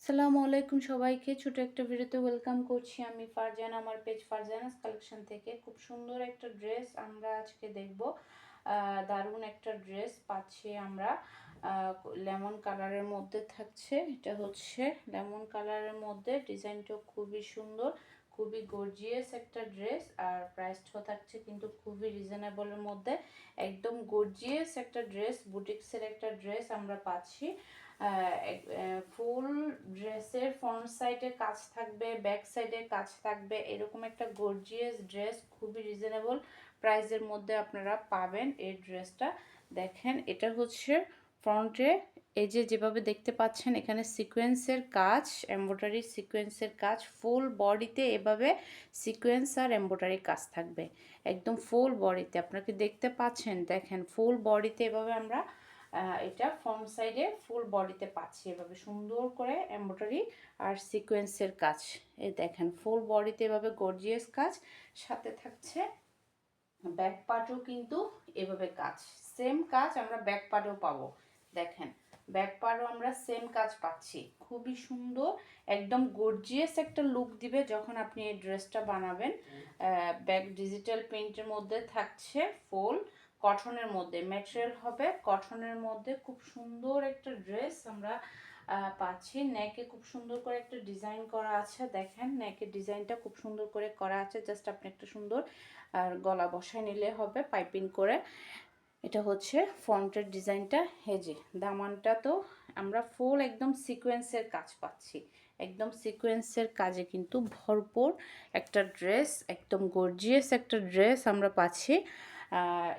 আসসালামু আলাইকুম সবাইকে। ছোট একটা ভিডিওতে ওয়েলকাম করছি আমি ফারজানা, আমার পেজ ফারজানাস কালেকশন থেকে। খুব সুন্দর একটা ড্রেস আমরা আজকে দেখব। দারুণ একটা ড্রেস পাচ্ছি আমরা, লেমন কালারের মধ্যে থাকছে। এটা হচ্ছে লেমন কালারের মধ্যে, ডিজাইনটা খুবই সুন্দর, খুবই গর্জিয়াস একটা ড্রেস। আর প্রাইসটাও থাকছে কিন্তু খুবই রিজনেবলের মধ্যে। একদম গর্জিয়াস একটা ড্রেস, বুটিক্সের একটা ড্রেস আমরা পাচ্ছি। ফুল ড্রেসের ফ্রন্ট সাইডে কাজ থাকবে, ব্যাক সাইডে কাজ থাকবে, এরকম একটা গর্জিয়াস ড্রেস খুবই রিজনেবল প্রাইসের মধ্যে আপনারা পাবেন এই ড্রেসটা। দেখেন, এটা হচ্ছে ফ্রন্টে এই যে যেভাবে দেখতে পাচ্ছেন এখানে সিকোয়েন্সের কাজ, এমব্রয়ডারি সিকোয়েন্সের কাজ, ফুল বডিতে এভাবে সিকোয়েন্স আর এমব্রয়ডারি কাজ থাকবে একদম ফুল বডিতে। আপনাকে দেখতে পাচ্ছেন, দেখেন ফুল বডিতে এভাবে আমরা এটা ফ্রন্ট সাইডে ফুল বডিতে পাচ্ছি এভাবে সুন্দর করে এমব্রয়ডারি আর সিকোয়েন্সের কাজ। এই দেখেন ফুল বডিতে এভাবে গর্জিয়াস কাজ, সাথে থাকছে ব্যাক পার্টও কিন্তু এভাবে কাজ, সেম কাজ আমরা ব্যাক পার্টেও পাবো। দেখেন ব্যাক পার্টও আমরা সেম কাজ পাচ্ছি, খুবই সুন্দর, একদম গর্জিয়াস একটা লুক দিবে যখন আপনি এই ড্রেসটা বানাবেন। ব্যাক ডিজিটাল প্রিন্টের মধ্যে থাকছে, ফুল কটনের মধ্যে, ম্যাটেরিয়াল হবে কটনের মধ্যে। খুব সুন্দর একটা ড্রেস আমরা পাচ্ছি। নেকে খুব সুন্দর করে একটা ডিজাইন করা আছে, দেখেন নেকের ডিজাইনটা খুব সুন্দর করে করা আছে। জাস্ট আপনি একটা সুন্দর আর গলা বসায় নিলে হবে পাইপিং করে। এটা হচ্ছে ফ্রন্টের ডিজাইনটা। হেজে দামানটা তো আমরা ফুল একদম সিকোয়েন্সের কাজ পাচ্ছি, একদম সিকোয়েন্সের কাজে কিন্তু ভরপুর একটা ড্রেস, একদম গর্জিয়াস একটা ড্রেস আমরা পাচ্ছি।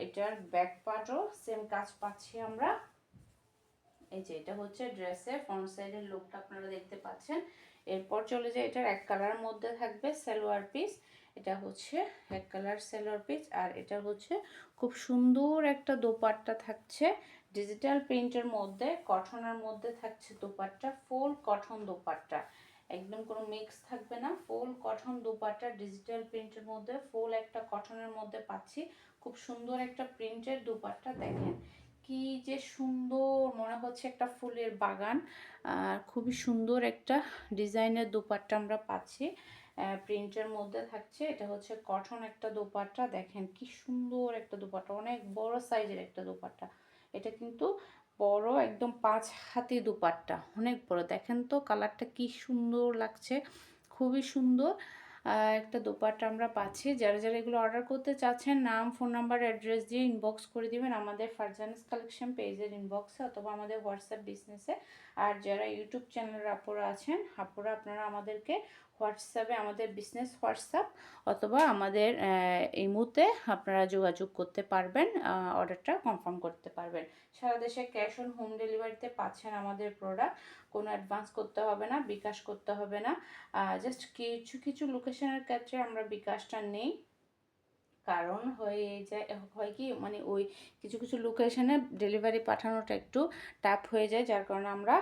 এটার ব্যাক পার্টও সেম কাজ পাচ্ছি আমরা। এই যে এটা হচ্ছে ড্রেসের ফ্রন্ট সাইডের লুকটা আপনারা দেখতে পাচ্ছেন। এরপর চলে যায়, এটার এক কালারের মধ্যে থাকবে সালোয়ার পিস। এটা হচ্ছে এক কালার সালোয়ার পিস, আর এটা হচ্ছে খুব সুন্দর একটা দোপাট্টা থাকছে ডিজিটাল প্রিন্টের মধ্যে, কটনের মধ্যে থাকছে দোপাট্টা, ফুল কটন দোপাট্টা, একদম কোনো মিক্স থাকবে না, ফুল কটন দোপাট্টা ডিজিটাল প্রিন্টের মধ্যে, ফুল একটা কটনের মধ্যে পাচ্ছি। খুব সুন্দর একটা প্রিন্টের দোপাট্টা, দেখেন কি যে সুন্দর, মনে হচ্ছে একটা ফুলের বাগান। আর খুবই সুন্দর একটা ডিজাইনের দোপাট্টা আমরা পাচ্ছি, প্রিন্টের মধ্যে থাকছে। এটা হচ্ছে কটন একটা দোপাট্টা, দেখেন কি সুন্দর একটা দোপাট্টা, অনেক বড় সাইজের একটা দোপাট্টা। এটা কিন্তু বড়, একদম 5 হাতি দোপাট্টা, অনেক বড়। দেখেন তো কালারটা কি সুন্দর লাগছে, খুবই সুন্দর একটা দোপাট্টা আমরা পাচ্ছি। যারা যারা এগুলো অর্ডার করতে চাচ্ছেন, নাম, ফোন নাম্বার, অ্যাড্রেস দিয়ে ইনবক্স করে দিবেন আমাদের ফারজানাস কালেকশন পেজের ইনবক্সে অথবা আমাদের হোয়াটসঅ্যাপ বিজনেসে। আর যারা ইউটিউব চ্যানেলের আপুরা আছেন, আপুরা আপনারা আমাদেরকে হোয়াটসঅ্যাপে, আমাদের বিজনেস হোয়াটসঅ্যাপ অথবা আমাদের এই মুহূর্তে আপনারা যোগাযোগ করতে পারবেন, অর্ডারটা কনফার্ম করতে পারবেন। সারা দেশে ক্যাশ অন হোম ডেলিভারিতে পাচ্ছেন আমাদের প্রোডাক্ট, কোনো অ্যাডভান্স করতে হবে না, বিকাশ করতে হবে না। জাস্ট কিছু কিছু লোকেশনের ক্ষেত্রে আমরা বিকাশটা নেই, কারণ হয় কি মানে ওই কিছু কিছু লোকেশনে ডেলিভারি পাঠানোটা একটু টাফ হয়ে যায়, যার কারণে আমরা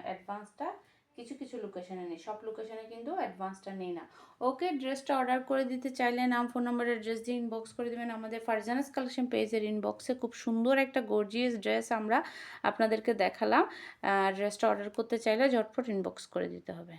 অ্যাডভান্সটা কিছু কিছু লোকেশনে নিই, সব লোকেশনে কিন্তু অ্যাডভান্সটা নিই না। ওকে, ড্রেসটা অর্ডার করে দিতে চাইলে নাম, ফোন নাম্বার, অ্যাড্রেস দিয়ে ইনবক্স করে দেবেন আমাদের ফারজানাস কালেকশন পেজের ইনবক্সে। খুব সুন্দর একটা গর্জিয়াস ড্রেস আমরা আপনাদেরকে দেখালাম। ড্রেসটা অর্ডার করতে চাইলে ঝটপট ইনবক্স করে দিতে হবে।